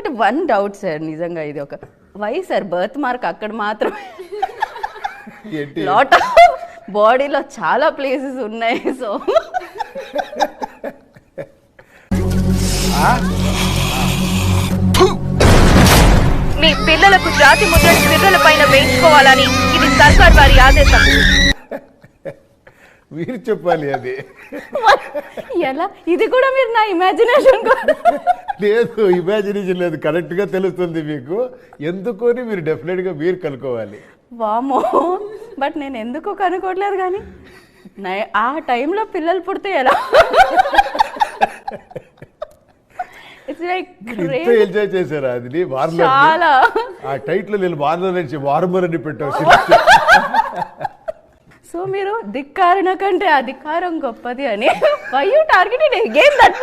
But one doubt sir, నిజంగా ఇది ఒక వై సార్ బర్త్ మార్క్ అక్కడ మాత్రమే, లాట్ ఆఫ్ బాడీలో చాలా ప్లేసెస్ ఉన్నాయి. సో మీ పిల్లలకు జాతి ముద్ర పిల్లల పైన వేయించుకోవాలని ఇది సర్కార్ వారి ఆదేశం. మీరు చెప్పాలి అది. ఎలా, ఇది కూడా మీరు నా ఇమాజినేషన్ లేదు, ఇమాజినేషన్ లేదు, కరెక్ట్ గా తెలుస్తుంది మీకు. ఎందుకని మీరు డెఫినెట్ గా మీరు కనుక్కోవాలి. వామో, బట్ నేను ఎందుకు కనుక్కోవట్లేదు. కానీ ఆ టైంలో పిల్లలు పుడితే ఎలా, ఇట్స్ లైక్ ఎంజాయ్ చేశారా అది? వార్నర్ చాలా ఆ టైటిల్ నేను వార్నర్ నుంచి వార్మర్ అని పెట్టావు. సో మీరు ధిక్కారణ కంటే అధికారం గొప్పది అని why you targeted again that